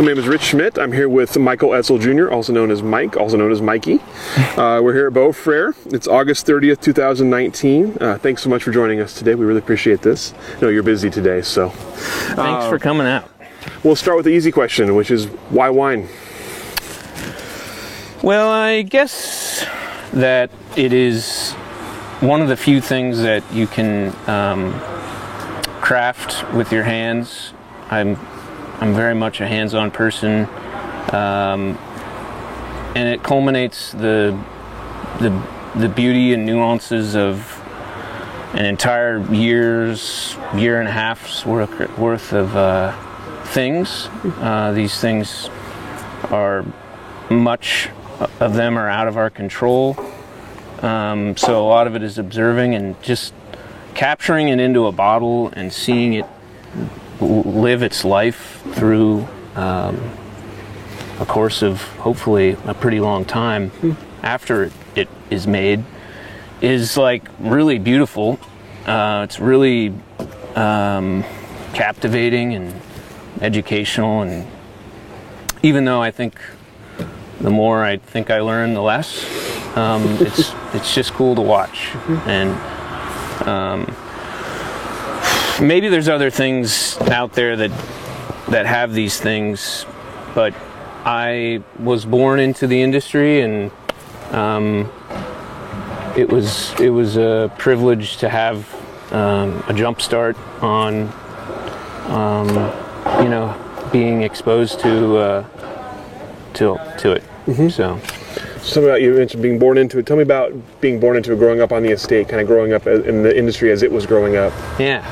My name is Rich Schmidt. I'm here with Michael Etzel Jr., also known as Mike, also known as Mikey. We're here at Beaufrere. It's August 30th, 2019. Thanks so much for joining us today. We really appreciate this. I know you're busy today, so. Thanks for coming out. We'll start with the easy question, which is, why wine? Well, I guess that it is one of the few things that you can craft with your hands. I'm very much a hands-on person, and it culminates the beauty and nuances of an entire year and a half's worth of things. These things are, much of them are out of our control, so a lot of it is observing and just capturing it into a bottle and seeing it live its life through a course of hopefully a pretty long time after it is made is like really beautiful. It's really captivating and educational, and even though I think the more I think I learn, the less, it's just cool to watch. And maybe there's other things out there that have these things, but I was born into the industry, and it was a privilege to have a jump start on being exposed to it. So. Something about, you mentioned being born into it. Tell me about being born into it, growing up on the estate, kind of growing up in the industry as it was growing up. Yeah.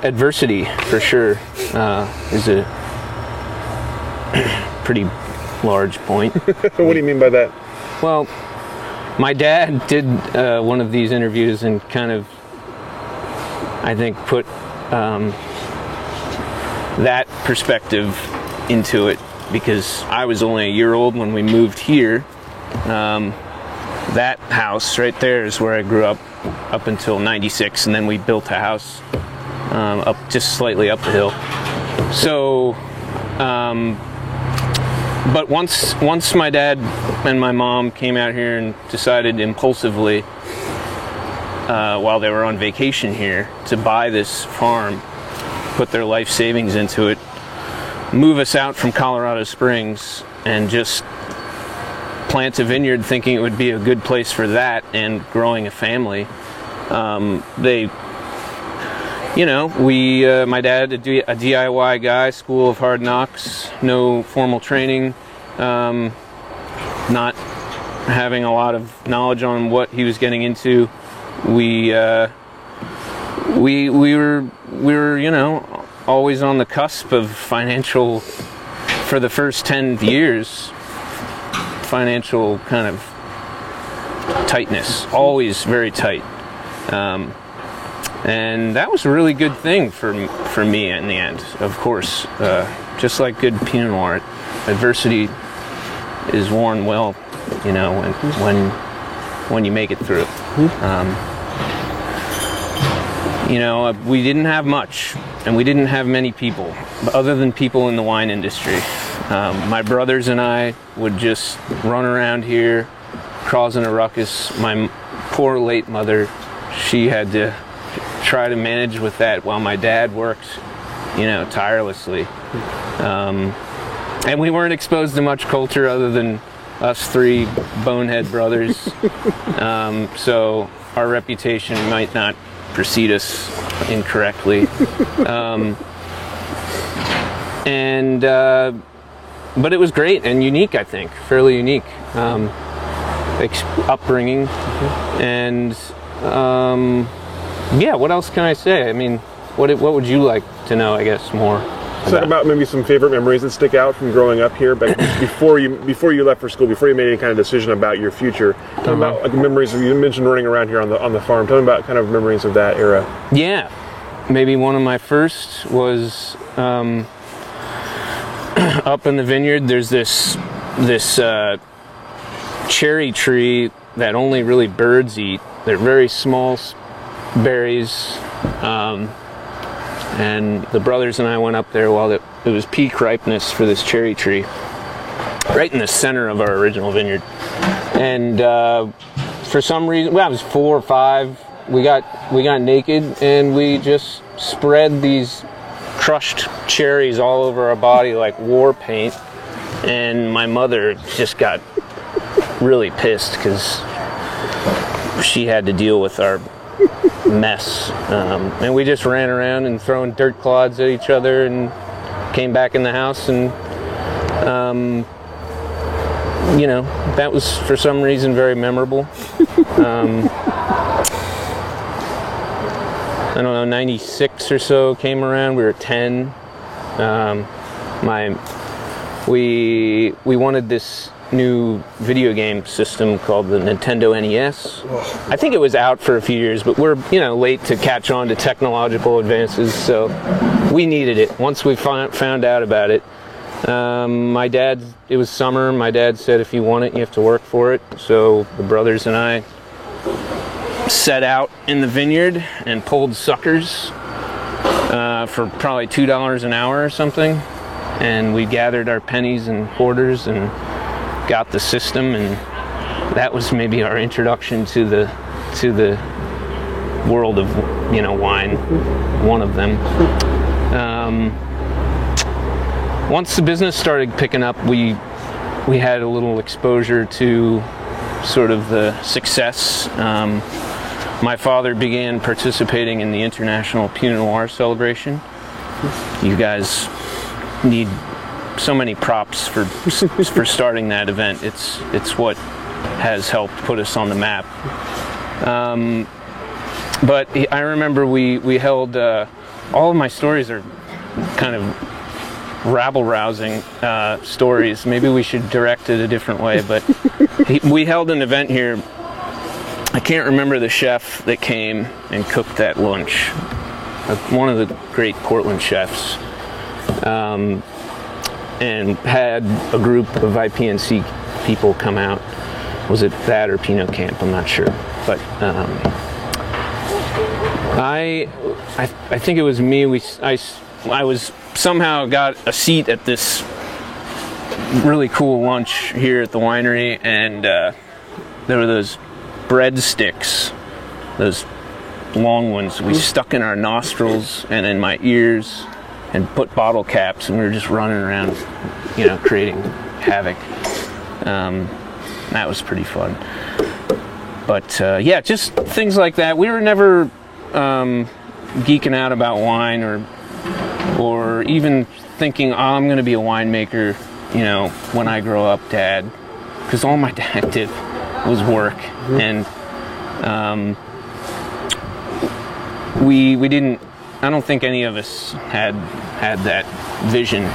Adversity, for sure, is a pretty large point. What do you mean by that? Well, my dad did one of these interviews and kind of, I think, put that perspective into it, because I was only a year old when we moved here. That house right there is where I grew up until '96, and then we built a house up just slightly up the hill. So, but once my dad and my mom came out here and decided impulsively, while they were on vacation here, to buy this farm, put their life savings into it, move us out from Colorado Springs, and just plant a vineyard thinking it would be a good place for that and growing a family. My dad, a DIY guy, school of hard knocks, no formal training, not having a lot of knowledge on what he was getting into. We were always on the cusp of financial, for the first 10 years, financial kind of tightness, always very tight. And that was a really good thing for me in the end, of course. Just like good Pinot Noir, adversity is worn well, when you make it through. We didn't have much, and we didn't have many people, other than people in the wine industry. My brothers and I would just run around here, causing a ruckus. My poor late mother, she had to try to manage with that while my dad worked, tirelessly. And we weren't exposed to much culture other than us three bonehead brothers. So our reputation might not precede us incorrectly. But it was great and unique, I think, fairly unique upbringing. And what else can I say? I mean, what would you like to know, I guess, more? Talk about maybe some favorite memories that stick out from growing up here, but before you left for school, before you made any kind of decision about your future. Tell me about memories. You mentioned running around here on the farm. Tell me about kind of memories of that era. Yeah, maybe one of my first was up in the vineyard. There's this cherry tree that only really birds eat. They're very small berries. And the brothers and I went up there while peak ripeness for this cherry tree, right in the center of our original vineyard. And for some reason, well, I was 4 or 5. We got naked and we just spread these crushed cherries all over our body like war paint. And my mother just got really pissed because she had to deal with our mess. And we just ran around and throwing dirt clods at each other and came back in the house, and you know, that was for some reason very memorable. I don't know, 96 or so came around. We were 10. We wanted this new video game system called the Nintendo NES. I think it was out for a few years, but we're, you know, late to catch on to technological advances, so we needed it. Once we found out about it, it was summer. My dad said, if you want it, you have to work for it. So the brothers and I set out in the vineyard and pulled suckers for probably $2 an hour or something. And we gathered our pennies and quarters and got the system, and that was maybe our introduction to the world of, you know, wine. One of them. Once the business started picking up, we had a little exposure to sort of the success. My father began participating in the International Pinot Noir celebration. You guys need so many props for starting that event. It's what has helped put us on the map. But I remember we held all of my stories are kind of rabble-rousing stories. Maybe we should direct it a different way, but we held an event here. I can't remember the chef that came and cooked that lunch. One of the great Portland chefs. And had a group of IPNC people come out. Was it that or Pinot Camp? I'm not sure. But I think it was me. I was somehow got a seat at this really cool lunch here at the winery, and there were those breadsticks, those long ones we stuck in our nostrils and in my ears and put bottle caps, and we were just running around, you know, creating havoc. That was pretty fun. But yeah, just things like that. We were never geeking out about wine or even thinking, oh, I'm going to be a winemaker, you know, when I grow up, Dad. Because all my dad did was work. And we didn't, I don't think any of us had that vision.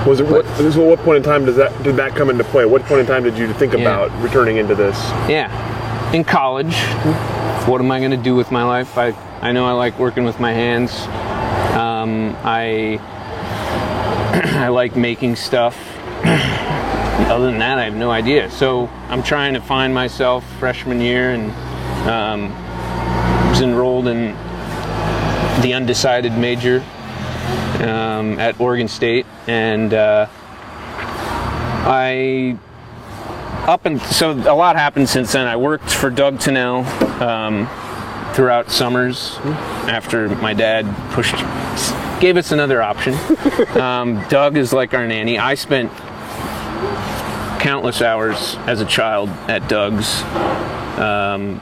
What point in time did that come into play? What point in time did you think about returning into this? Yeah, in college. What am I going to do with my life? I know I like working with my hands. I like making stuff. Other than that, I have no idea. So I'm trying to find myself freshman year, and was enrolled in the undecided major at Oregon State, and so a lot happened since then. I worked for Doug Tennell throughout summers after my dad gave us another option. Doug is like our nanny. I spent countless hours as a child at Doug's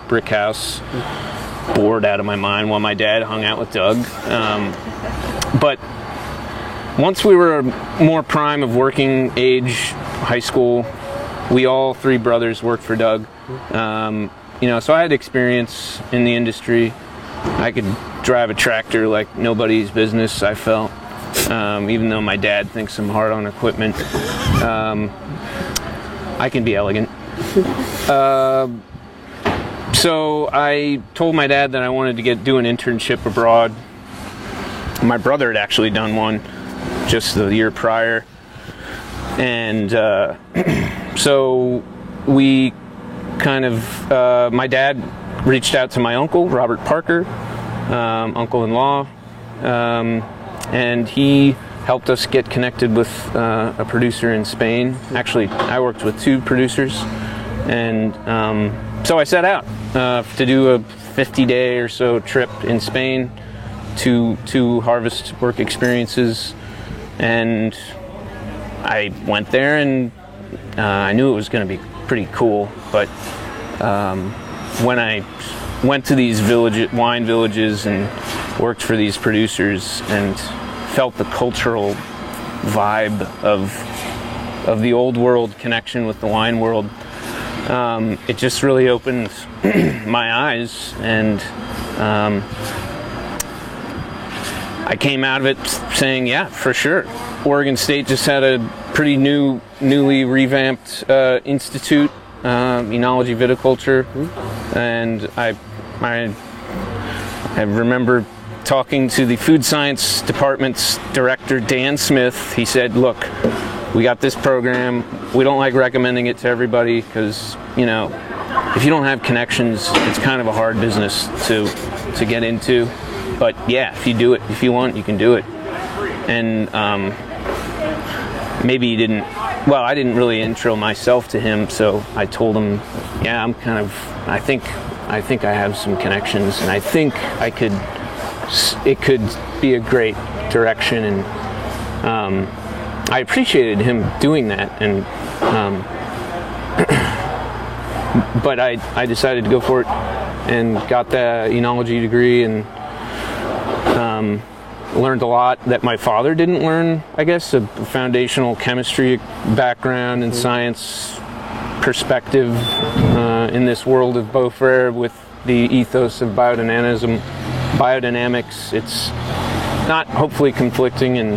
brick house, bored out of my mind while my dad hung out with Doug. But once we were more prime of working age, high school, we all 3 brothers worked for Doug. You know, so I had experience in the industry. I could drive a tractor like nobody's business, I felt. Even though my dad thinks I'm hard on equipment, I can be elegant. So I told my dad that I wanted to do an internship abroad. My brother had actually done one just the year prior. And so we kind of, my dad reached out to my uncle, Robert Parker, uncle-in-law, and he helped us get connected with a producer in Spain. Actually, I worked with 2 producers, and so I set out to do a 50-day or so trip in Spain to harvest work experiences, and I went there, and I knew it was going to be pretty cool, but when I went to these wine villages and worked for these producers and felt the cultural vibe of the old world connection with the wine world, it just really opened my eyes, and I came out of it saying, yeah, for sure. Oregon State just had a pretty newly revamped institute, enology viticulture, and I remember talking to the food science department's director, Dan Smith. He said, look, we got this program. We don't like recommending it to everybody because, you know, if you don't have connections, it's kind of a hard business to get into. But yeah, if you do it, if you want, you can do it. And maybe he didn't, well, I didn't really intro myself to him, so I told him, yeah, I think I have some connections, and I think it could be a great direction, and I appreciated him doing that, and but I decided to go for it and got the enology degree, and learned a lot that my father didn't learn, I guess, a foundational chemistry background and science perspective in this world of Beaufrere with the ethos of biodynamics. It's not hopefully conflicting, and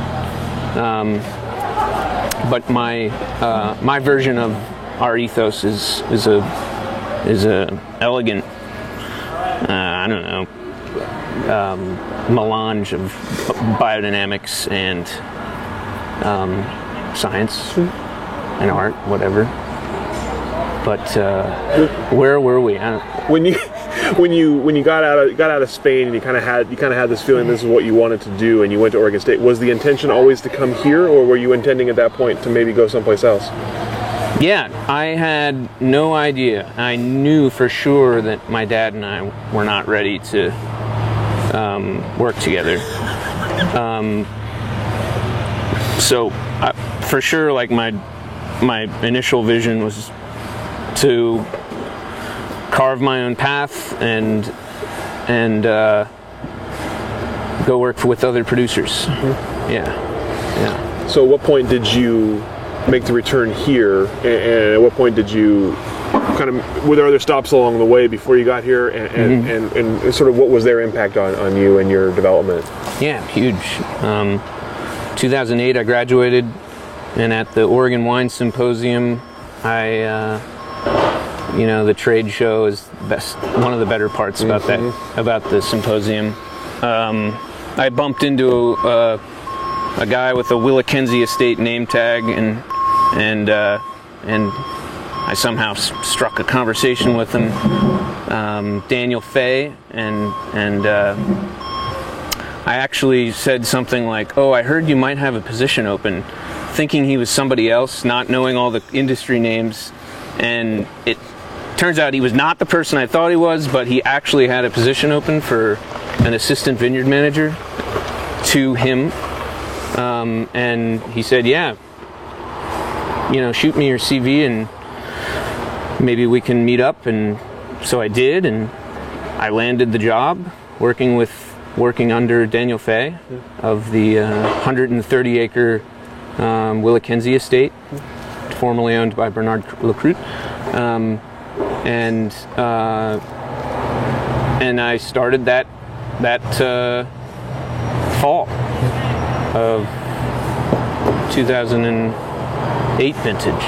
but my version of our ethos is a elegant, I don't know, melange of biodynamics and science and art, whatever. But where were we? When you got out of Spain and you kind of had this feeling this is what you wanted to do, and you went to Oregon State, was the intention always to come here, or were you intending at that point to maybe go someplace else? Yeah, I had no idea. I knew for sure that my dad and I were not ready to work together. So for sure, like my initial vision was to carve my own path and go work with other producers. Mm-hmm. Yeah. So at what point did you make the return here, and at what point did you were there other stops along the way before you got here, and sort of what was their impact on you and your development? Yeah, huge. 2008 I graduated, and at the Oregon Wine Symposium, the trade show is one of the better parts about the symposium. I bumped into a guy with a Willackenzie Estate name tag, and I somehow struck a conversation with him, Daniel Fay, and I actually said something like, "Oh, I heard you might have a position open," thinking he was somebody else, not knowing all the industry names, and it turns out he was not the person I thought he was, but he actually had a position open for an assistant vineyard manager to him, and he said, "Yeah, shoot me your CV and maybe we can meet up." And so I did, and I landed the job working under Daniel Fay of the 130-acre Willackenzie Estate, formerly owned by Bernard Lacroute, and I started that fall of 2008 vintage.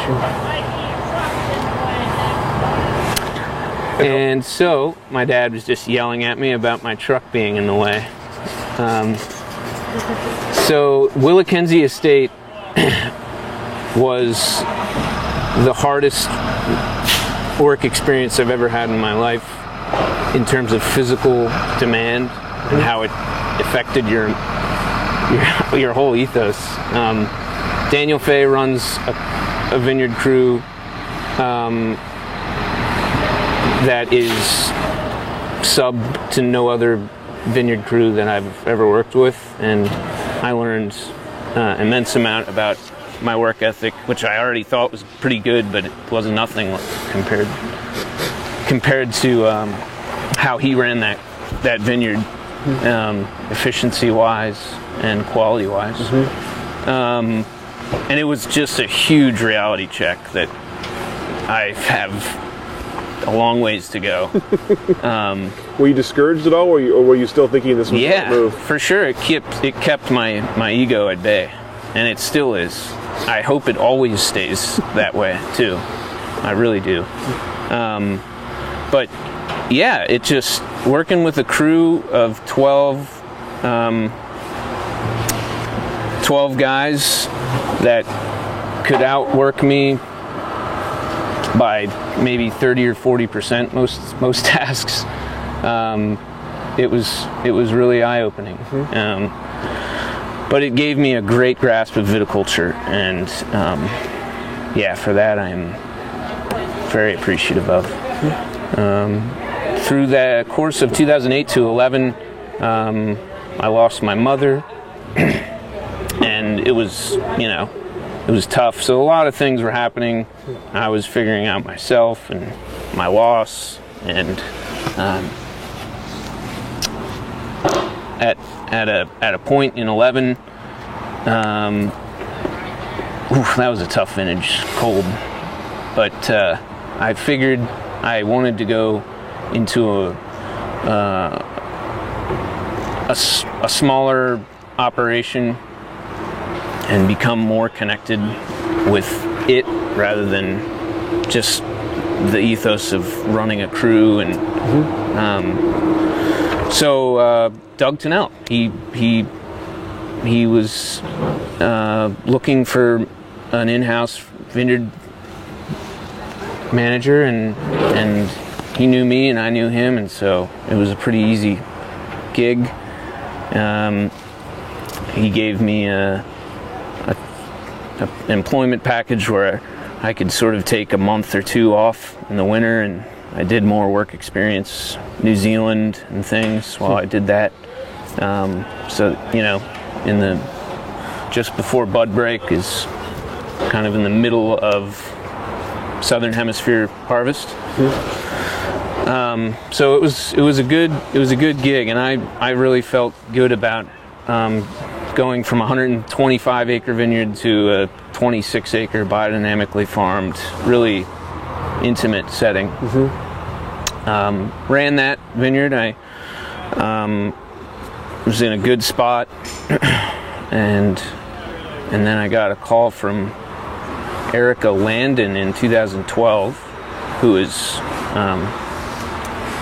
And so my dad was just yelling at me about my truck being in the way. So Willackenzie Estate was the hardest work experience I've ever had in my life in terms of physical demand. and how it affected your whole ethos. Daniel Fay runs a vineyard crew that is sub to no other vineyard crew that I've ever worked with, and I learned immense amount about my work ethic, which I already thought was pretty good, but it wasn't nothing compared to how he ran that vineyard, efficiency wise and quality wise. And it was just a huge reality check that I have a long ways to go. Were you discouraged at all, or were you still thinking this was the right move? Yeah, for sure. It kept my ego at bay, and it still is. I hope it always stays that way too. I really do. But yeah, it just working with a crew of 12 guys that could outwork me by maybe 30 or 40% most tasks. It was really eye-opening. But it gave me a great grasp of viticulture, and yeah, for that I'm very appreciative of. Through the course of 2008 to 11, I lost my mother, and it was, it was tough. So a lot of things were happening. I was figuring out myself and my loss, and at a point in 11, that was a tough vintage, cold. But I figured I wanted to go into a smaller operation and become more connected with it rather than just the ethos of running a crew. And so Doug Tennell, he was looking for an in-house vineyard manager, and he knew me and I knew him, and so it was a pretty easy gig. He gave me an employment package where I could sort of take a month or two off in the winter, and I did more work experience, New Zealand and things while I did that. So, in the just before bud break is kind of in the middle of Southern Hemisphere harvest. So it was a good gig, and I really felt good about going from a 125 acre vineyard to a 26 acre biodynamically farmed, really intimate setting. Ran that vineyard. I was in a good spot, and then I got a call from Erica Landon in 2012, who has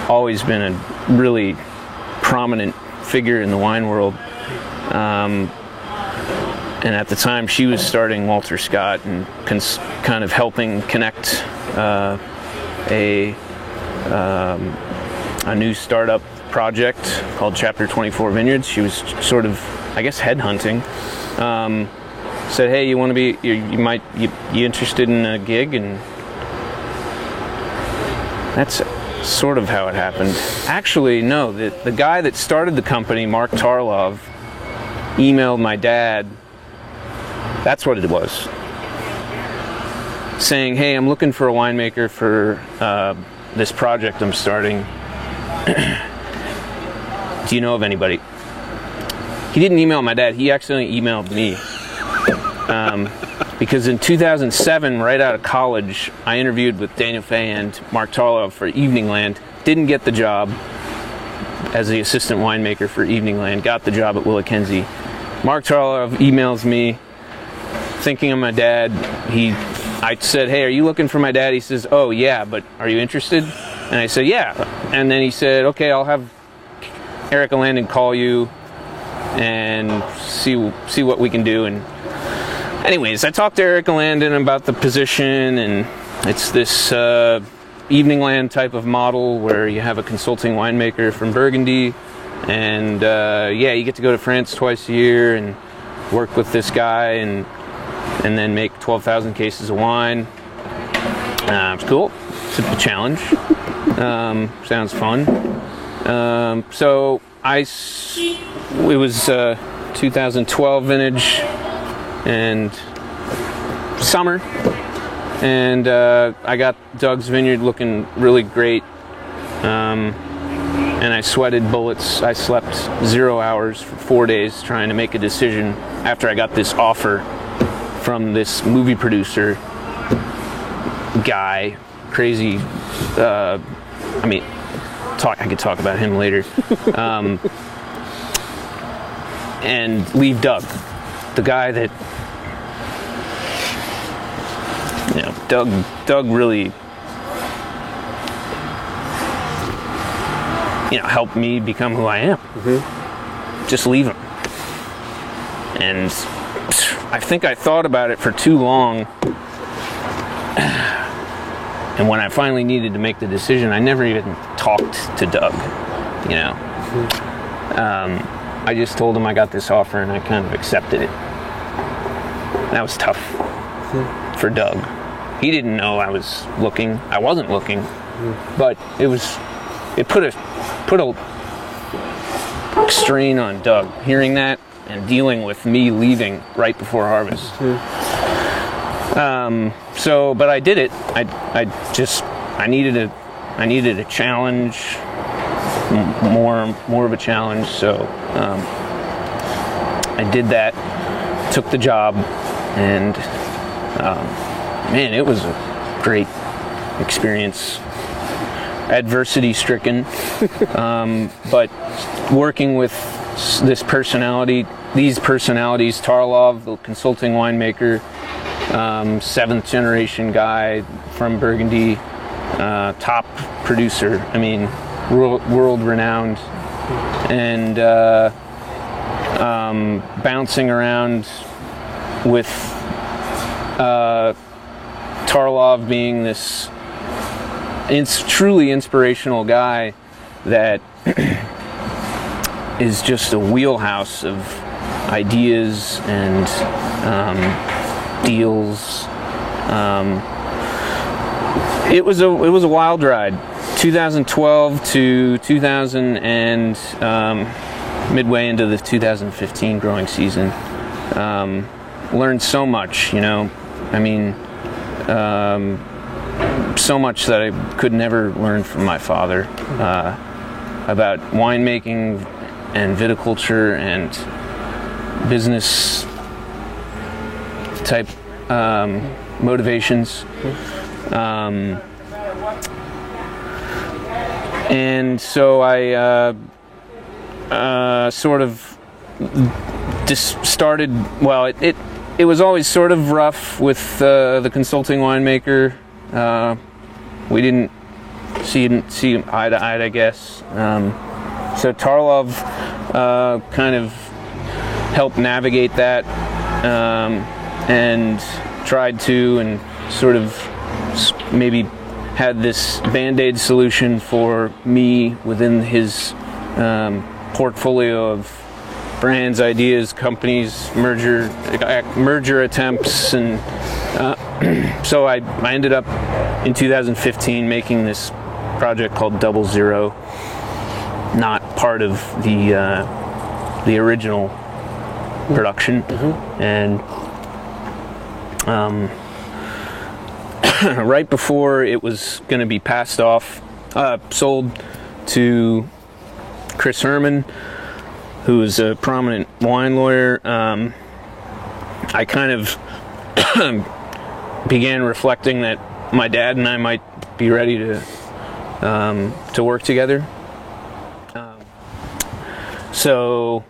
always been a really prominent figure in the wine world. And at the time, she was starting Walter Scott and kind of helping connect a new startup project called Chapter 24 Vineyards. She was sort of, I guess, headhunting. Said, "Hey, you want to be? You interested in a gig?" And that's sort of how it happened. Actually, no. The guy that started the company, Mark Tarlov, emailed my dad. That's what it was. Saying, "Hey, I'm looking for a winemaker for this project I'm starting. Do you know of anybody?" He didn't email my dad. He actually emailed me. Because in 2007, right out of college, I interviewed with Daniel Fay and Mark Tarlov for Evening Land. Didn't get the job as the assistant winemaker for Evening Land. Got the job at Willackenzie. Mark Tarlov emails me, thinking of my dad. I said, "Hey, are you looking for my dad?" He says, "Oh yeah, but are you interested?" And I said, "Yeah." And then he said, "Okay, I'll have Erica Landon call you and see what we can do." And anyways, I talked to Erica Landon about the position, and it's this Evening Land type of model where you have a consulting winemaker from Burgundy And yeah, you get to go to France twice a year and work with this guy and then make 12,000 cases of wine. It's cool. It's a challenge. Sounds fun. So it was 2012 vintage and summer, and I got Doug's Vineyard looking really great, and I sweated bullets. I slept 0 hours for 4 days trying to make a decision after I got this offer from this movie producer guy, crazy. I mean, I could talk about him later. And leave Doug, the guy that, you know, Doug really, you know, helped me become who I am. Mm-hmm. Just leave him. And I think I thought about it for too long. And when I finally needed to make the decision, I never even talked to Doug, you know. I just told him I got this offer and I kind of accepted it. That was tough for Doug. He didn't know I was looking. I wasn't looking, but it put a strain on Doug, hearing that and dealing with me leaving right before harvest. But I did it. I needed a challenge, more of a challenge. So I did that, took the job, and man, it was a great experience. Adversity stricken, but working with these personalities, Tarlov, the consulting winemaker, 7th generation guy from Burgundy, top producer, I mean, world renowned, and bouncing around with Tarlov being this truly inspirational guy that is just a wheelhouse of ideas and deals. It was a wild ride. 2012 to 2000 and midway into the 2015 growing season. Learned so much, you know. I mean, so much that I could never learn from my father about winemaking and viticulture and business type motivations. And so I sort of just started, well, it was always sort of rough with the consulting winemaker. We didn't see eye to eye, I guess. So Tarlov kind of helped navigate that and tried to, and sort of maybe had this Band-Aid solution for me within his portfolio of brands, ideas, companies, merger attempts, and so I ended up in 2015 making this project called Double Zero, not part of the original production, and right before it was going to be passed off, sold to Chris Herman, who is a prominent wine lawyer, I kind of began reflecting that my dad and I might be ready to work together. So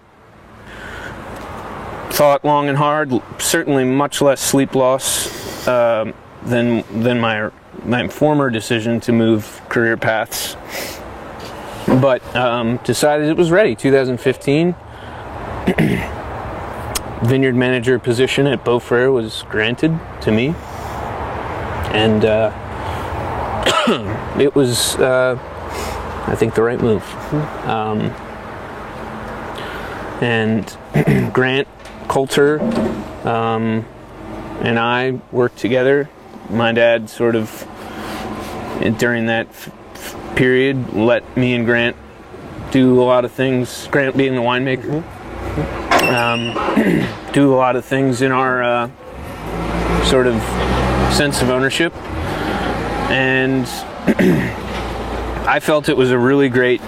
thought long and hard, certainly much less sleep loss than my former decision to move career paths, but decided it was ready. 2015, vineyard manager position at Beaufrere was granted to me, and it was I think the right move. and Grant Coulter and I worked together. My dad sort of, during that period, let me and Grant do a lot of things, Grant being the winemaker, do a lot of things in our sort of sense of ownership. And I felt it was a really great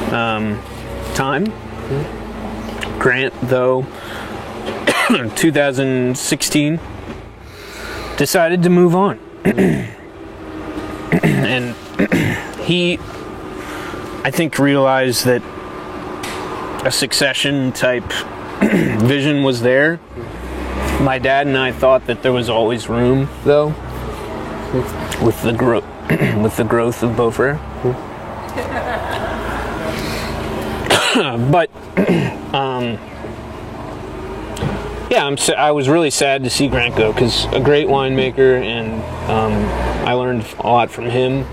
time. Grant, though, 2016, decided to move on. And he, I think, realized that a succession type vision was there. My dad and I thought that there was always room, though, with the growth of Beaufrere. But yeah, I was really sad to see Grant go, because a great winemaker, and I learned a lot from him,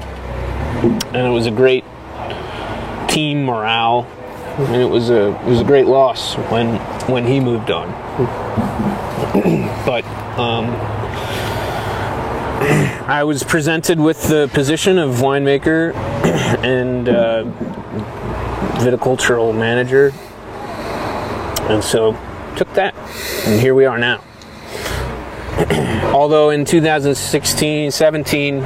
and it was a great team morale, and it was a great loss when he moved on. But I was presented with the position of winemaker and viticultural manager, and so took that, and here we are now. Although in 2016-17,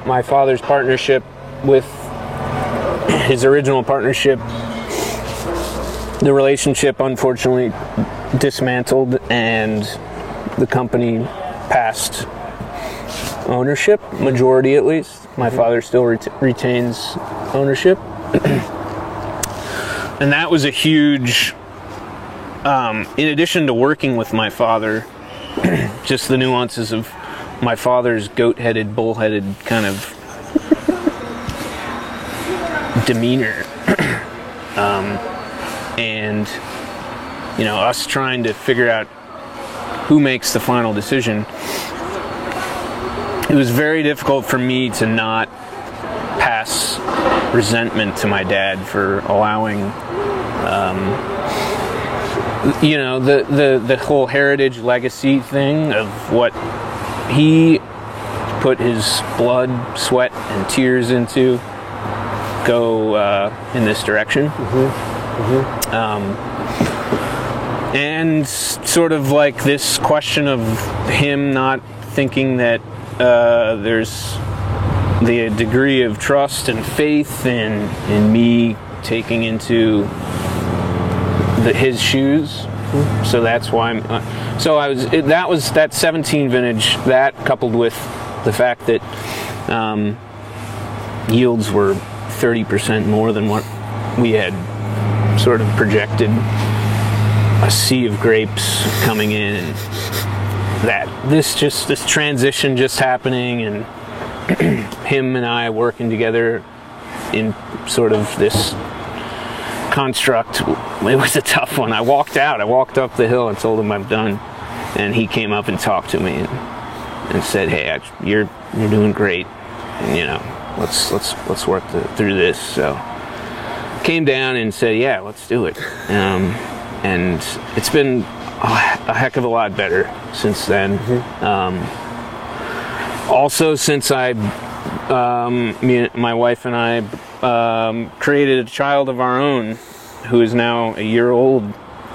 my father's partnership with his original partnership, the relationship unfortunately dismantled, and the company passed ownership, majority at least. My father still retains ownership. And that was a huge, in addition to working with my father, just the nuances of my father's goat-headed, bull-headed kind of demeanor. And, you know, us trying to figure out who makes the final decision. It was very difficult for me to not pass resentment to my dad for allowing, you know, the whole heritage legacy thing of what he put his blood, sweat, and tears into go in this direction. And sort of like this question of him not thinking that there's the degree of trust and faith in me taking into his shoes. So that's why I'm that was that 17 vintage, that coupled with the fact that yields were 30% more than what we had sort of projected, a sea of grapes coming in, and that this transition just happening, and him and I working together in sort of this construct. It was a tough one. I walked up the hill and told him I'm done, and he came up and talked to me and said, "Hey, you're doing great, and you know, let's work through this." So came down and said, "Yeah, let's do it." And it's been a heck of a lot better since then. Also, since my wife and I created a child of our own, who is now a year old,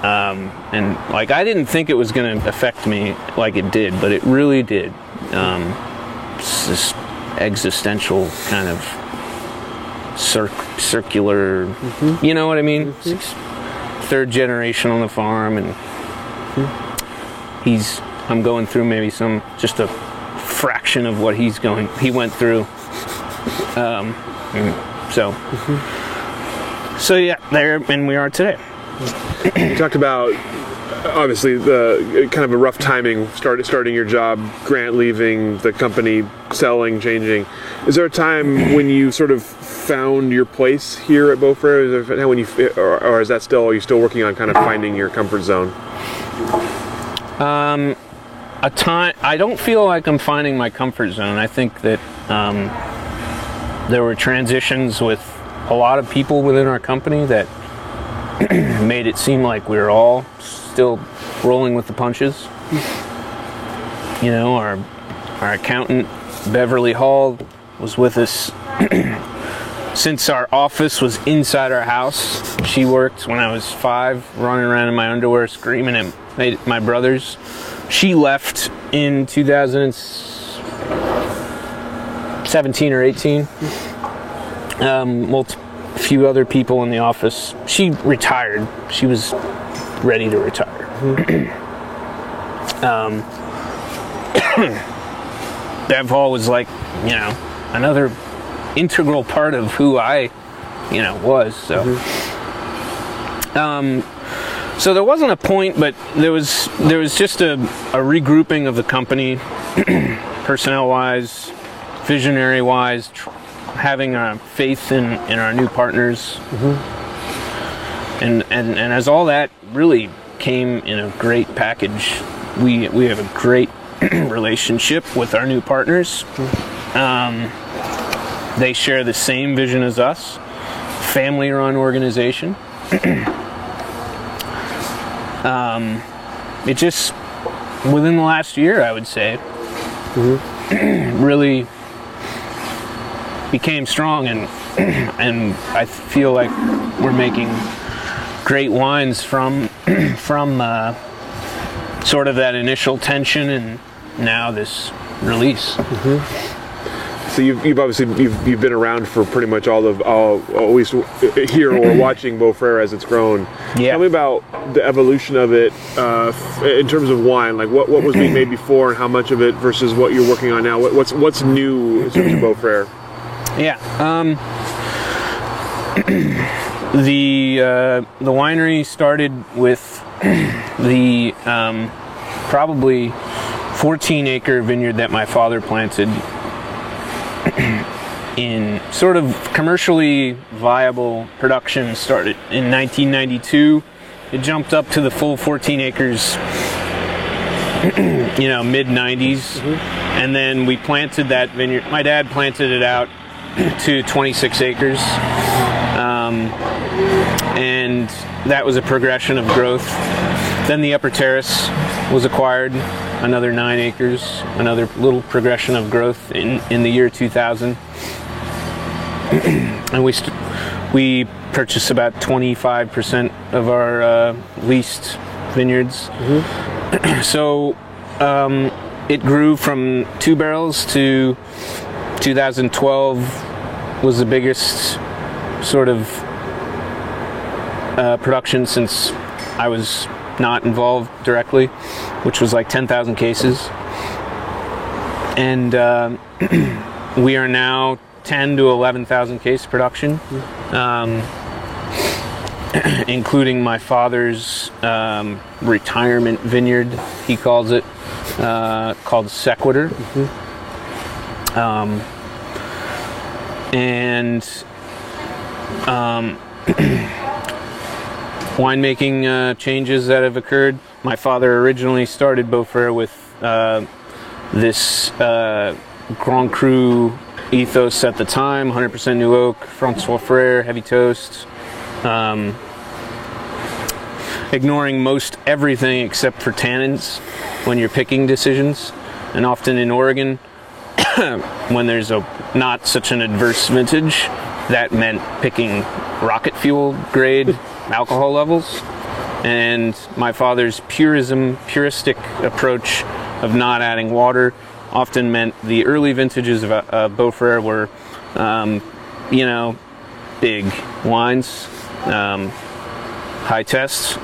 and like I didn't think it was going to affect me like it did, but it really did. It's this existential kind of circular, you know what I mean? Third generation on the farm, and I'm going through maybe just a fraction of what he went through. So yeah, there, and we are today. You talked about obviously the kind of a rough timing, starting your job, Grant leaving, the company selling, changing. Is there a time when you sort of found your place here at Beaufrere? Is there when or is that still, are you still working on kind of finding your comfort zone? I don't feel like I'm finding my comfort zone. I think that there were transitions with a lot of people within our company that made it seem like we were all still rolling with the punches. You know, our accountant, Beverly Hall, was with us since our office was inside our house. She worked when I was 5, running around in my underwear screaming at my brothers. She left in 2017 or 18. A few other people in the office. She retired. She was ready to retire. Bev Hall was like, you know, another integral part of who I, you know, was. So, so there wasn't a point, but there was just a regrouping of the company, personnel-wise, visionary-wise, having faith in our new partners, and as all that really came in a great package. We have a great relationship with our new partners. They share the same vision as us, family-run organization. It just, within the last year, I would say, really became strong, and I feel like we're making great wines from sort of that initial tension and now this release. So you've obviously you've been around for pretty much all at least here or watching Beau-Frère as it's grown. Yeah. Tell me about the evolution of it in terms of wine. Like what was being made before and how much of it versus what you're working on now. What's new in terms of Beau-Frère? Yeah. The winery started with the probably 14-acre vineyard that my father planted in sort of commercially viable production. Started in 1992. It jumped up to the full 14 acres, you know, mid-90s. And then we planted that vineyard. My dad planted it out to 26 acres. And that was a progression of growth. Then the upper terrace was acquired, another 9 acres, another little progression of growth in the year 2000. And we purchased about 25% of our leased vineyards. So it grew from 2 barrels to 2012 was the biggest sort of production since I was not involved directly, which was like 10,000 cases. And we are now 10 to 11,000 case production, including my father's retirement vineyard, he calls it, called Sequitur. Winemaking changes that have occurred. My father originally started Beau-Frère with this Grand Cru ethos at the time, 100% new oak, François Frère, heavy toast, ignoring most everything except for tannins when you're picking decisions. And often in Oregon, when there's not such an adverse vintage, that meant picking rocket fuel grade alcohol levels. And my father's puristic approach of not adding water often meant the early vintages of Beau-Frère were, you know, big wines, high tests.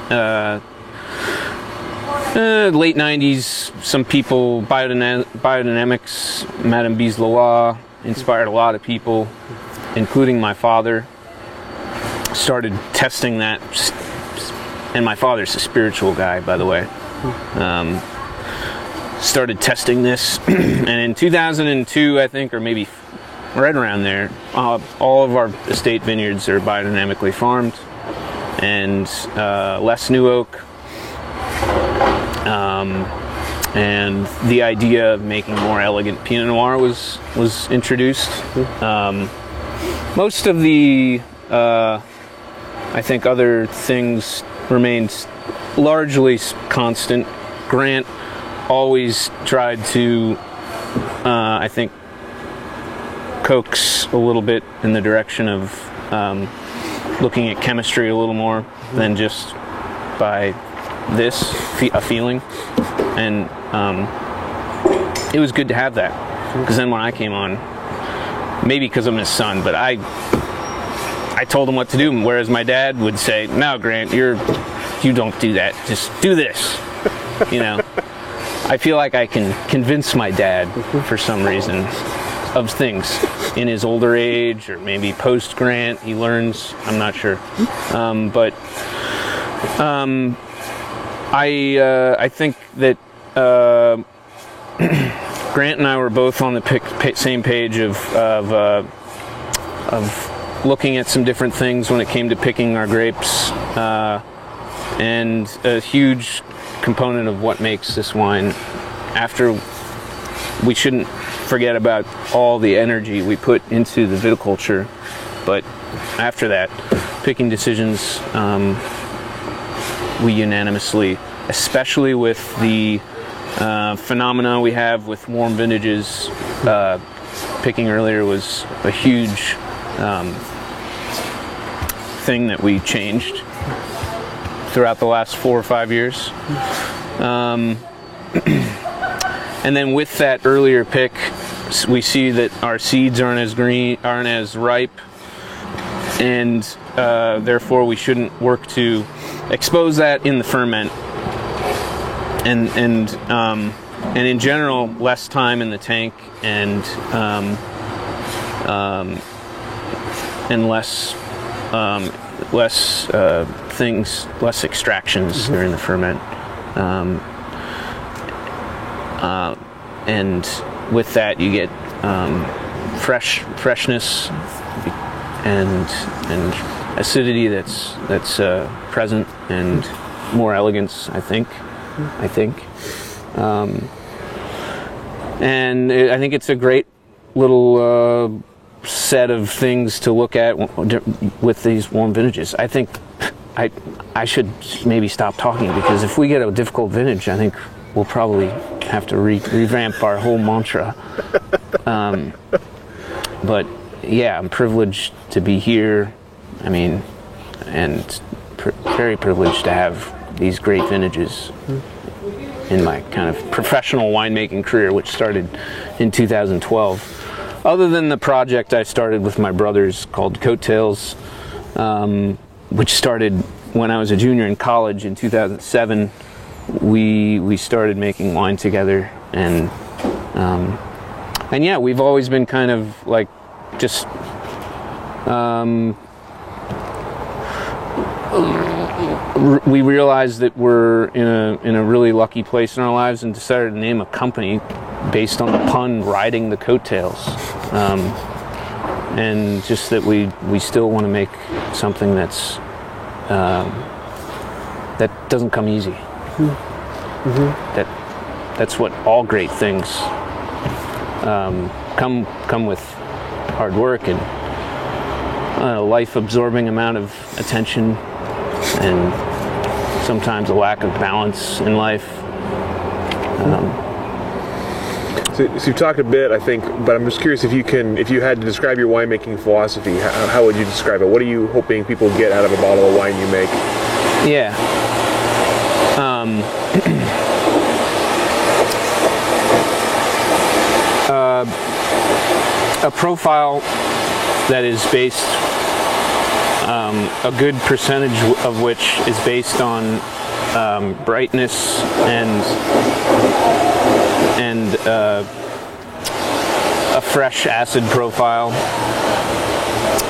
Late 90s, some people, biodynamics, Madame Bislois, inspired a lot of people, including my father, started testing that. And my father's a spiritual guy, by the way. Started testing this. And in 2002, I think, or maybe right around there, all of our estate vineyards are biodynamically farmed and less new oak. And the idea of making more elegant Pinot Noir was introduced. Most of the, I I think other things remained largely constant. Grant always tried to, I think, coax a little bit in the direction of looking at chemistry a little more than just by a feeling. And it was good to have that, because then when I came on, maybe because I'm his son, but I told him what to do, whereas my dad would say, "No, Grant, you don't do that. Just do this." You know, I feel like I can convince my dad for some reason of things in his older age, or maybe post Grant. He learns. I'm not sure, but I think that Grant and I were both on the same page of looking at some different things when it came to picking our grapes, and a huge component of what makes this wine. We shouldn't forget about all the energy we put into the viticulture, but after that, picking decisions, we unanimously, especially with the phenomena we have with warm vintages, picking earlier was a huge thing that we changed throughout the last 4 or 5 years. And then with that earlier pick, we see that our seeds aren't as ripe, and therefore we shouldn't work to expose that in the ferment. And in general, less time in the tank, and less extractions during the ferment. And with that, you get freshness and acidity that's present, and more elegance, I think. And I think it's a great little set of things to look at with these warm vintages. I think I should maybe stop talking, because if we get a difficult vintage, I think we'll probably have to revamp our whole mantra. But yeah, I'm privileged to be here. I mean, and very privileged to have these great vintages in my kind of professional winemaking career, which started in 2012. Other than the project I started with my brothers called Coattails, which started when I was a junior in college in 2007. We started making wine together, and yeah, we've always been kind of like just we realized that we're in a really lucky place in our lives, and decided to name a company based on the pun "riding the coattails," and just that we still want to make something that's that doesn't come easy. That's what all great things come with hard work and a life-absorbing amount of attention, and sometimes a lack of balance in life. So you've talked a bit, I think, but I'm just curious if you had to describe your winemaking philosophy, how would you describe it? What are you hoping people get out of a bottle of wine you make? Yeah. A profile that is based, a good percentage of which is based on brightness and a fresh acid profile,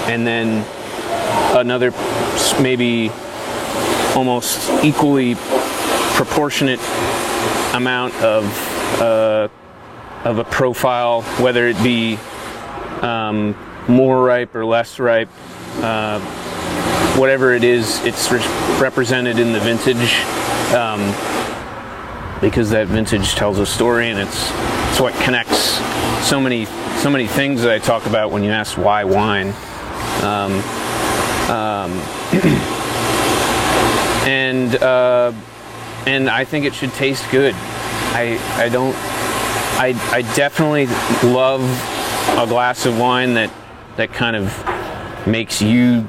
and then another maybe almost equally proportionate amount of a profile, whether it be more ripe or less ripe, whatever it is, it's represented in the vintage, because that vintage tells a story, and it's what connects so many things that I talk about when you ask why wine. And I think it should taste good. I definitely love a glass of wine that kind of makes you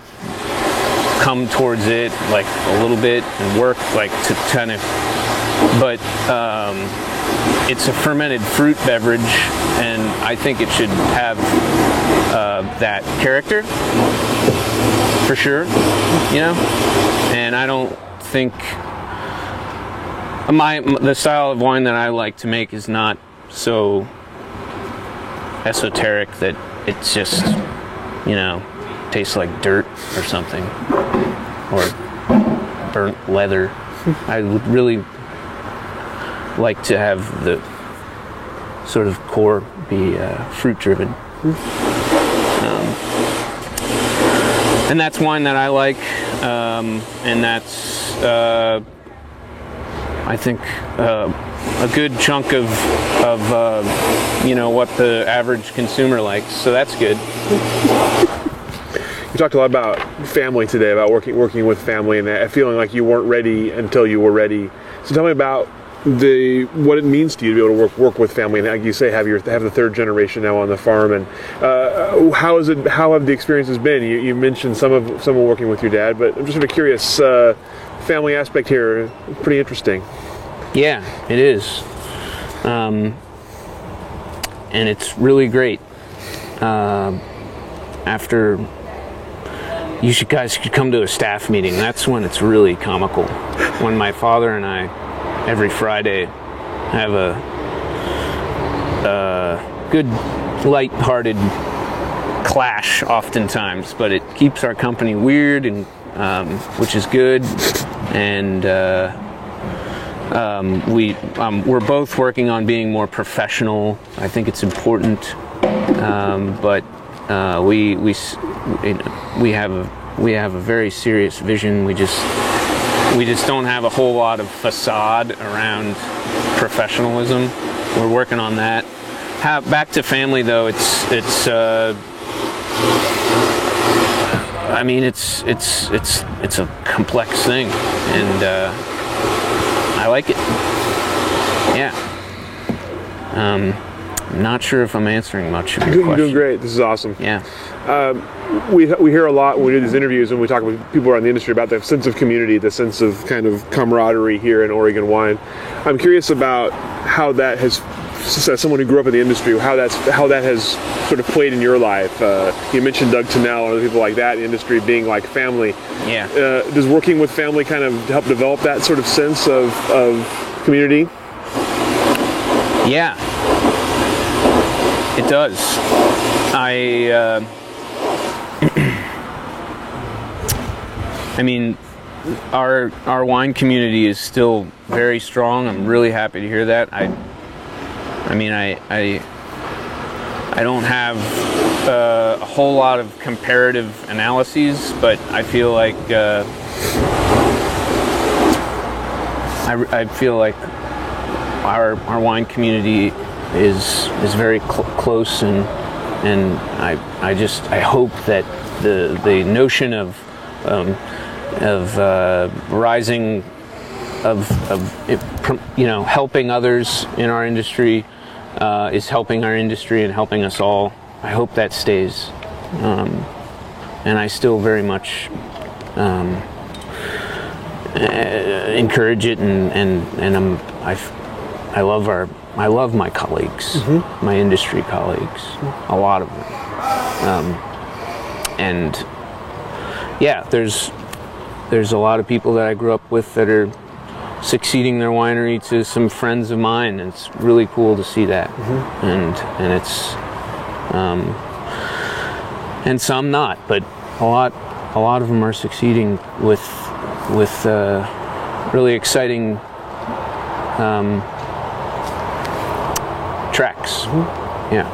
come towards it like a little bit and work like to kind of, but it's a fermented fruit beverage, and I think it should have that character for sure, you know. And I don't think the style of wine that I like to make is not so esoteric that it's just, you know, tastes like dirt or something, or burnt leather. I would really like to have the sort of core be fruit driven. And that's wine that I like, and that's I think a good chunk of you know, what the average consumer likes, so that's good. You talked a lot about family today, about working with family, and feeling like you weren't ready until you were ready. So tell me about what it means to you to be able to work with family, and like you say, have the third generation now on the farm, and how have the experiences been? You mentioned someone working with your dad, but I'm just sort of curious. Family aspect here, pretty interesting. Yeah, it is, and it's really great. After you guys should come to a staff meeting. That's when it's really comical. When my father and I, every Friday, have a good, light-hearted clash, oftentimes, but it keeps our company weird, and which is good. And we're both working on being more professional. I think it's important, but we have a very serious vision. We just don't have a whole lot of facade around professionalism. We're working on that. Back to family though, it's I mean, it's a complex thing, and I like it. Yeah. I'm not sure if I'm answering much of your question. You're doing great. This is awesome. Yeah. We hear a lot when we do these interviews and we talk with people around the industry about the sense of community, the sense of kind of camaraderie here in Oregon Wine. I'm curious about how that has, as someone who grew up in the industry, how that has sort of played in your life. You mentioned Doug Tennell and other people like that in the industry being like family. Yeah. Does working with family kind of help develop that sort of sense of community? Yeah. It does. I mean, our wine community is still very strong. I'm really happy to hear that. I don't have a whole lot of comparative analyses, but I feel like I feel like our wine community is very close, and I hope that the notion of rising, of you know, helping others in our industry is helping our industry and helping us all. I hope that stays, and I still very much encourage it, and I love my colleagues, mm-hmm. my industry colleagues, a lot of them, and yeah, there's a lot of people that I grew up with that are succeeding their winery to some friends of mine, and it's really cool to see that. Mm-hmm. and it's and some not, but a lot of them are succeeding with really exciting tracks. Mm-hmm. Yeah.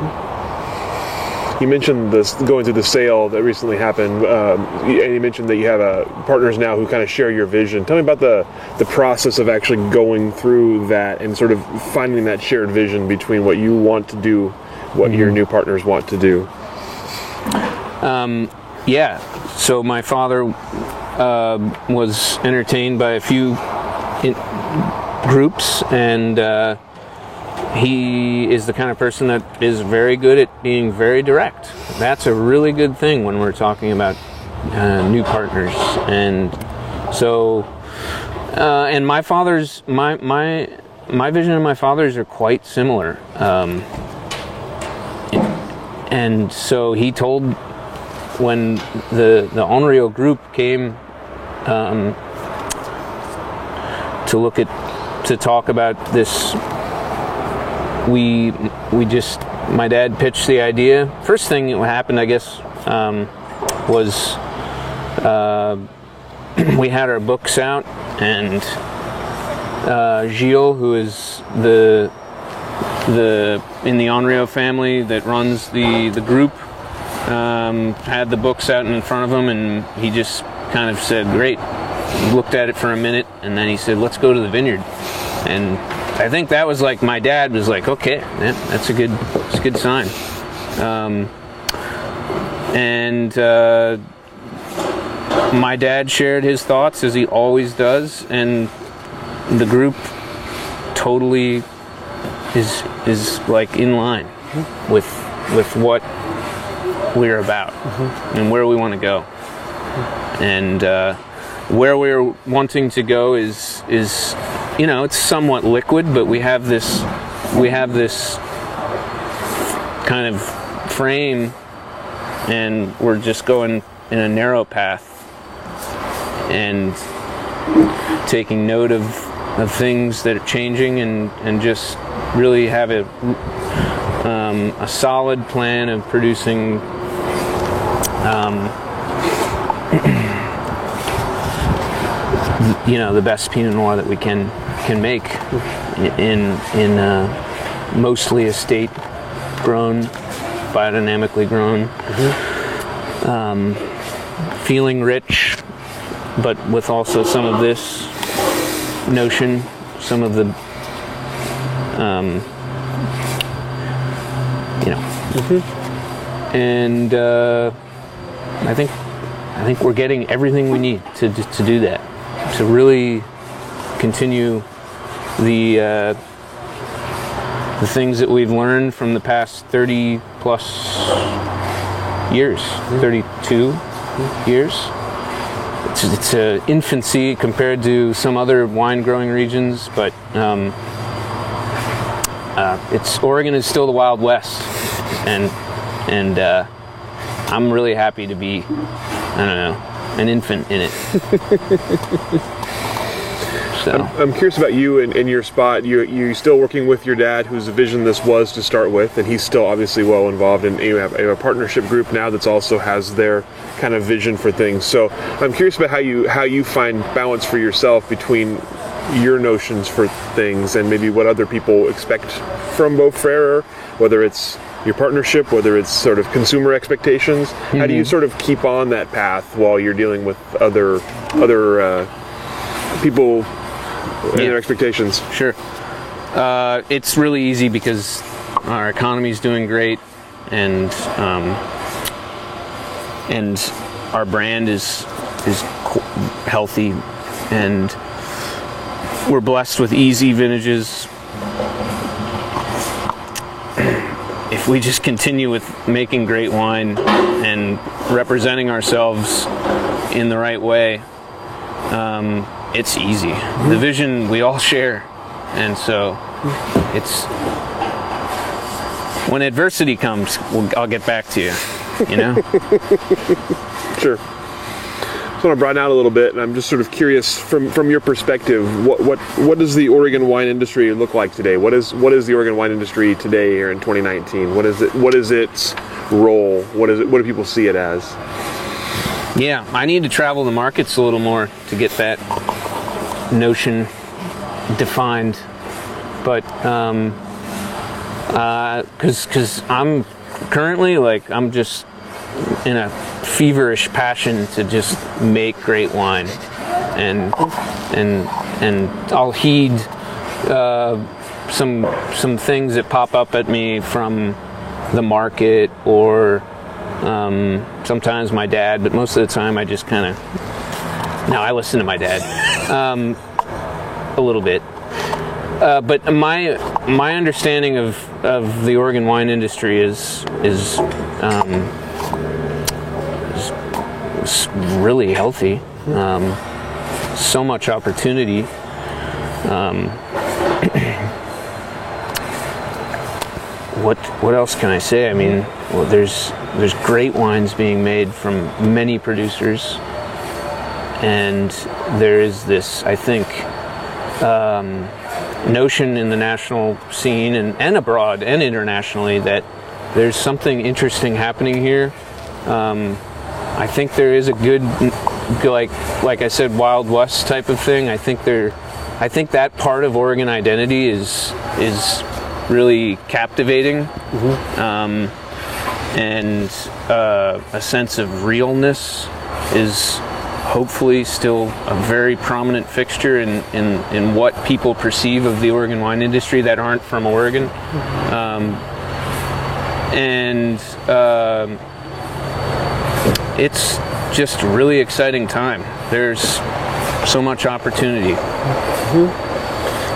You mentioned this going through the sale that recently happened, and you mentioned that you have partners now who kind of share your vision. Tell me about the process of actually going through that and sort of finding that shared vision between what you want to do, what mm-hmm. your new partners want to do. Yeah, so my father was entertained by a few groups, and he is the kind of person that is very good at being very direct. That's a really good thing when we're talking about new partners. And so, and my father's, my vision and my father's are quite similar. And so he told, when the Onryo group came to talk about this, my dad pitched the idea. First thing that happened, I guess, was we had our books out, and Gilles, who is in the Onryo family that runs the group, had the books out in front of him, and he just kind of said, great, looked at it for a minute, and then he said, let's go to the vineyard. And I think that was like, my dad was like, okay, yeah, that's a good sign. My dad shared his thoughts, as he always does, and the group totally is like in line with what we're about and where we want to go. And where we're wanting to go is it's somewhat liquid, but we have this kind of frame, and we're just going in a narrow path and taking note of things that are changing, and just really have a solid plan of producing the best Pinot Noir that we can make in mostly estate grown, biodynamically grown, feeling rich, but with also some of this notion, some of the and I think we're getting everything we need to do that, to really continue the things that we've learned from the past 30 plus years, 32 years. It's an infancy compared to some other wine growing regions, but Oregon is still the Wild West, and I'm really happy to be, an infant in it. So. I'm curious about you and your spot. You're still working with your dad, whose vision this was to start with, and he's still obviously well involved. And you have a partnership group now that's also has their kind of vision for things. So I'm curious about how you find balance for yourself between your notions for things and maybe what other people expect from Beaufrère, whether it's your partnership, whether it's sort of consumer expectations. Mm-hmm. How do you sort of keep on that path while you're dealing with other people and their expectations? Sure. It's really easy because our economy is doing great, and our brand is healthy, and we're blessed with easy vintages. If we just continue with making great wine and representing ourselves in the right way, it's easy. The vision we all share, and so it's, when adversity comes, I'll get back to you. Sure. So I want to broaden out a little bit, and I'm just sort of curious from your perspective, what does the Oregon wine industry look like today? What is the Oregon wine industry today here in 2019? What is its role? What do people see it as? Yeah, I need to travel the markets a little more to get that notion defined, but because I'm currently, I'm just in a feverish passion to just make great wine, and I'll heed some things that pop up at me from the market or Sometimes my dad, but most of the time I just kind of, no, I listen to my dad a little bit. But my understanding of the Oregon wine industry is really healthy. So much opportunity. What else can I say? I mean, well, there's great wines being made from many producers, and there is this, I think, notion in the national scene and abroad and internationally that there's something interesting happening here. I think there is a good, like I said, Wild West type of thing. I think that part of Oregon identity is really captivating, and a sense of realness is hopefully still a very prominent fixture in what people perceive of the Oregon wine industry that aren't from Oregon. It's just a really exciting time. There's so much opportunity.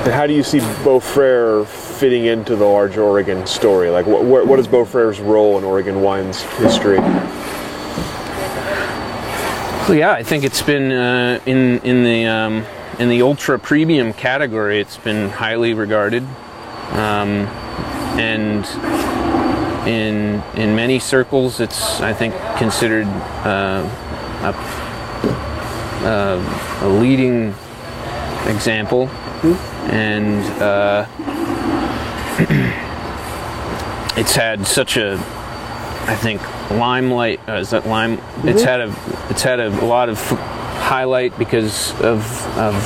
And how do you see Beaufrere fitting into the larger Oregon story? Like, what is Beaufrere's role in Oregon wine's history? Well, yeah, I think it's been in the ultra premium category. It's been highly regarded, and in many circles, it's, I think, considered a leading example, and it's had such a, I think, limelight. Is that lime? It's had a lot of highlight because of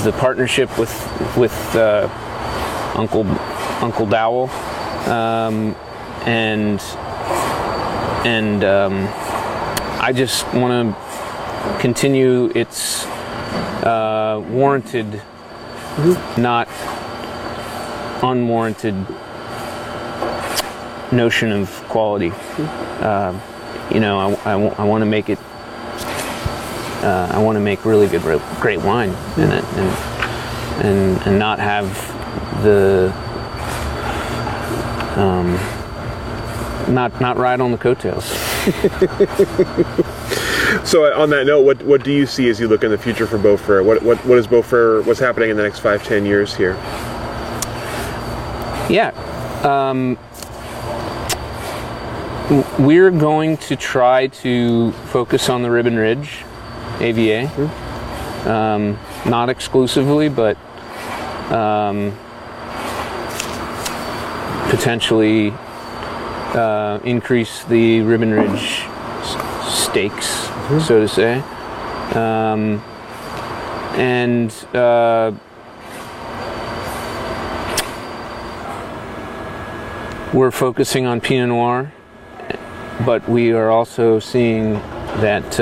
the partnership with Uncle Dowell, and I just want to continue its warranted, not unwarranted notion of quality. You know, I want to make it. I want to make really good, great wine in it, and not have the not ride on the coattails. So on that note, what do you see as you look in the future for Beaufrere? What is Beaufrere? What's happening in the next 5-10 years here? Yeah. We're going to try to focus on the Ribbon Ridge AVA, not exclusively, but potentially increase the Ribbon Ridge stakes, so to say, and we're focusing on Pinot Noir. But we are also seeing that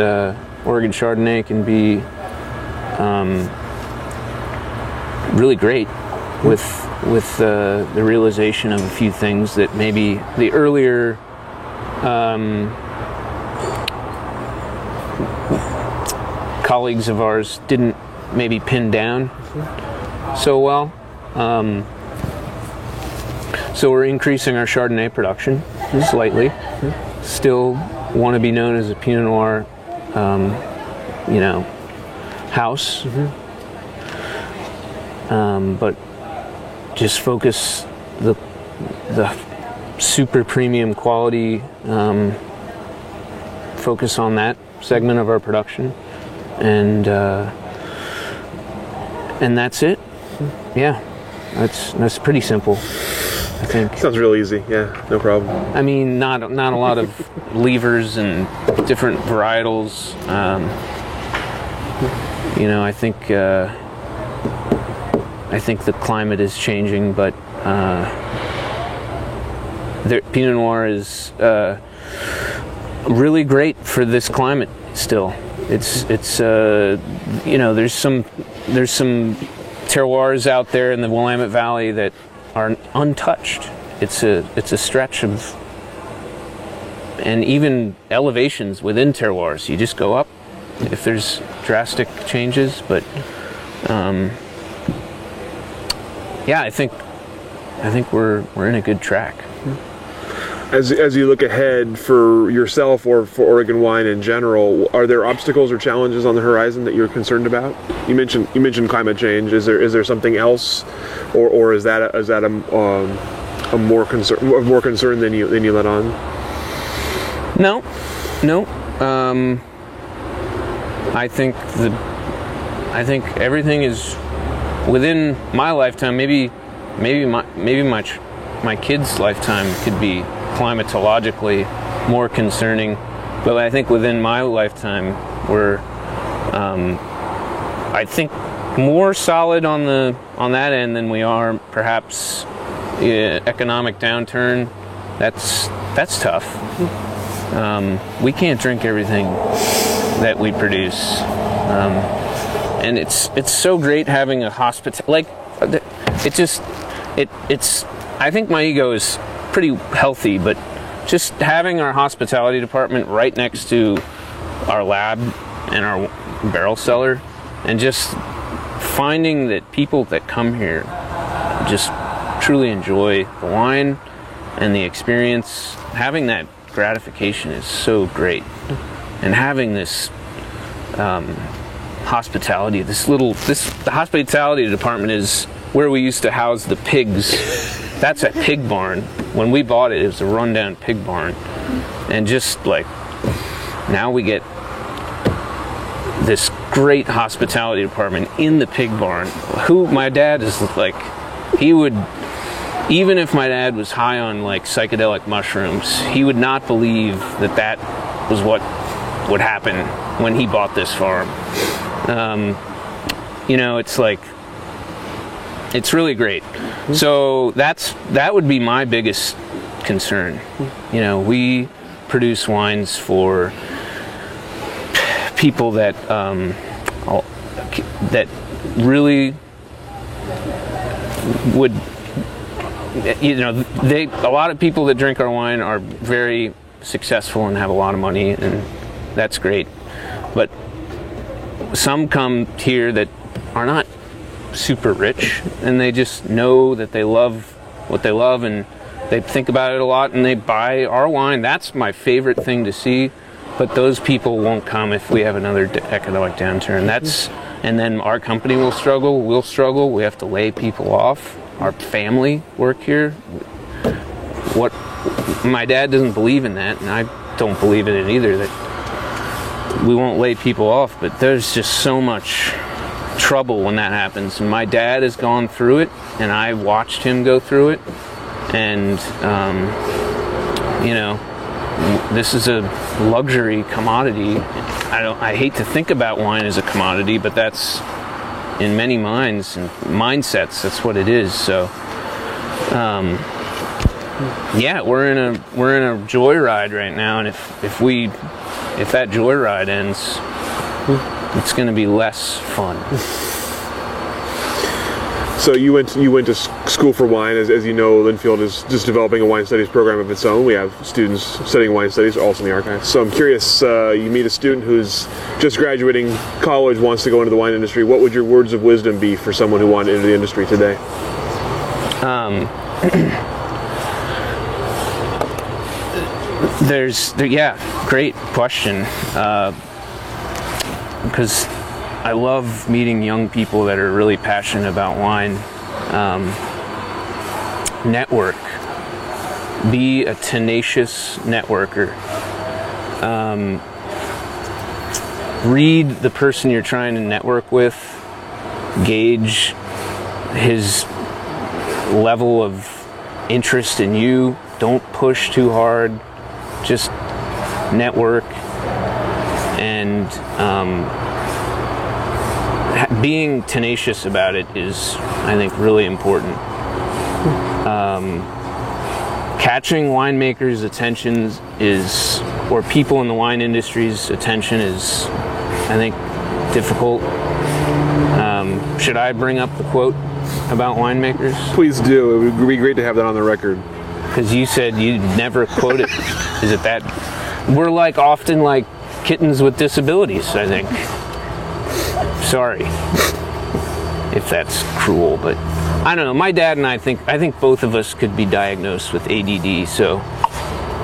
Oregon Chardonnay can be really great with the realization of a few things that maybe the earlier colleagues of ours didn't maybe pin down so well. So we're increasing our Chardonnay production slightly. Still want to be known as a Pinot Noir, house, but just focus the super premium quality, focus on that segment of our production, and that's it. Yeah, that's pretty simple, I think. Sounds real easy. Yeah, no problem. I mean, not a lot of levers and different varietals. I think the climate is changing, but Pinot Noir is really great for this climate. Still, it's there's some terroirs out there in the Willamette Valley that are untouched. It's a stretch of and even elevations within terroirs. You just go up if there's drastic changes, but yeah, I think we're in a good track. As you look ahead for yourself or for Oregon wine in general, are there obstacles or challenges on the horizon that you're concerned about? You mentioned climate change. Is there something else, or is that a more concern than you let on? No. I think everything is within my lifetime. Maybe my kid's lifetime could be climatologically more concerning, but I think within my lifetime we're I think more solid on that end than we are perhaps economic downturn. That's tough. We can't drink everything that we produce, and it's so great having a it's I think my ego is pretty healthy, but just having our hospitality department right next to our lab and our barrel cellar, and just finding that people that come here just truly enjoy the wine and the experience, having that gratification is so great. And having this hospitality, the hospitality department is where we used to house the pigs. That's a pig barn. When we bought it, it was a rundown pig barn. And just like, now we get this great hospitality department in the pig barn. My dad is like, he would, even if my dad was high on like psychedelic mushrooms, he would not believe that was what would happen when he bought this farm. It's like, it's really great. So that would be my biggest concern. We produce wines for people that really would, a lot of people that drink our wine are very successful and have a lot of money, and that's great. But some come here that are not super rich, and they just know that they love what they love, and they think about it a lot, and they buy our wine. That's my favorite thing to see. But those people won't come if we have another economic downturn. And then our company will struggle. We'll struggle. We have to lay people off. Our family work here. My dad doesn't believe in that, and I don't believe in it either, that we won't lay people off. But there's just so much trouble when that happens. And my dad has gone through it, and I watched him go through it. And this is a luxury commodity. I hate to think about wine as a commodity, but that's in many minds and mindsets, that's what it is. So we're in a joyride right now, and if that joyride ends, it's going to be less fun. So you went to school for wine. As you know, Linfield is just developing a wine studies program of its own. We have students studying wine studies also in the archives. So I'm curious, you meet a student who's just graduating college, wants to go into the wine industry. What would your words of wisdom be for someone who wanted into the industry today? Great question. Because I love meeting young people that are really passionate about wine. Network. Be a tenacious networker. Read the person you're trying to network with. Gauge his level of interest in you. Don't push too hard. Just network. And being tenacious about it is, I think, really important. Catching winemakers' attention or people in the wine industry's attention is, I think, difficult. Should I bring up the quote about winemakers? Please do. It would be great to have that on the record. Because you said you'd never quote it. Is it that we're like often like kittens with disabilities, I think. Sorry if that's cruel, but I don't know. My dad and I think both of us could be diagnosed with ADD, so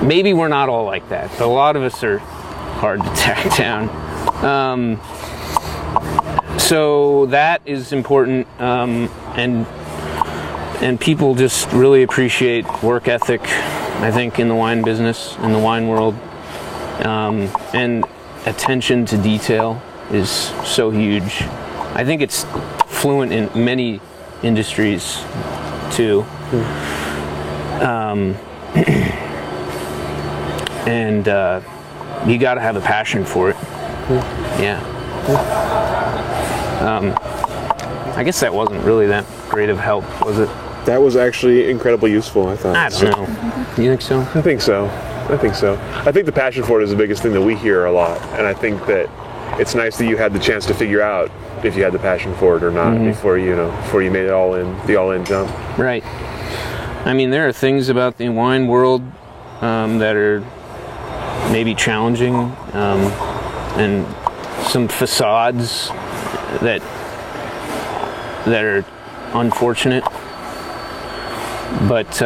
maybe we're not all like that, but a lot of us are hard to track down. So that is important, and people just really appreciate work ethic, I think, in the wine business, in the wine world, and attention to detail is so huge. I think it's fluent in many industries too. And you got to have a passion for it. Yeah. I guess that wasn't really that great of help, was it? That was actually incredibly useful, I thought. I don't know. You think so? I think so. I think the passion for it is the biggest thing that we hear a lot, and I think that it's nice that you had the chance to figure out if you had the passion for it or not before you made it the all-in jump. Right. I mean, there are things about the wine world that are maybe challenging, and some facades that are unfortunate. But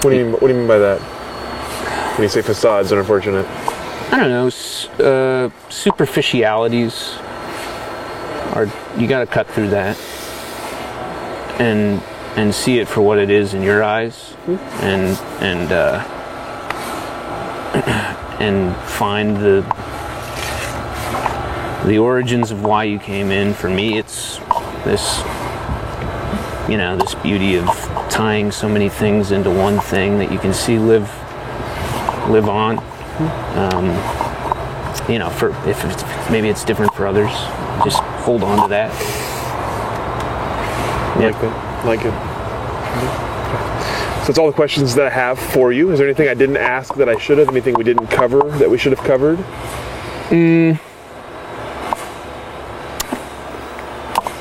what do you mean by that? When you say facades are unfortunate? I don't know. Superficialities you got to cut through that and see it for what it is in your eyes, and find the origins of why you came in. For me, it's this beauty of tying so many things into one thing that you can see live on. Maybe it's different for others, just hold on to that. Like it. So that's all the questions that I have for you. Is there anything I didn't ask that I should have? Anything we didn't cover that we should have covered?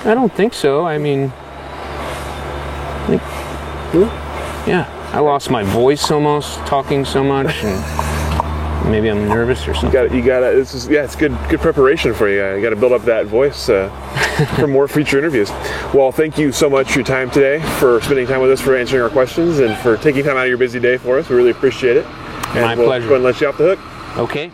I don't think so. I mean, yeah, I lost my voice almost talking so much, and maybe I'm nervous or something. You got to. It's good preparation for you. You got to build up that voice for more future interviews. Well, thank you so much for your time today, for spending time with us, for answering our questions, and for taking time out of your busy day for us. We really appreciate it. And My pleasure. Go ahead and let you off the hook. Okay.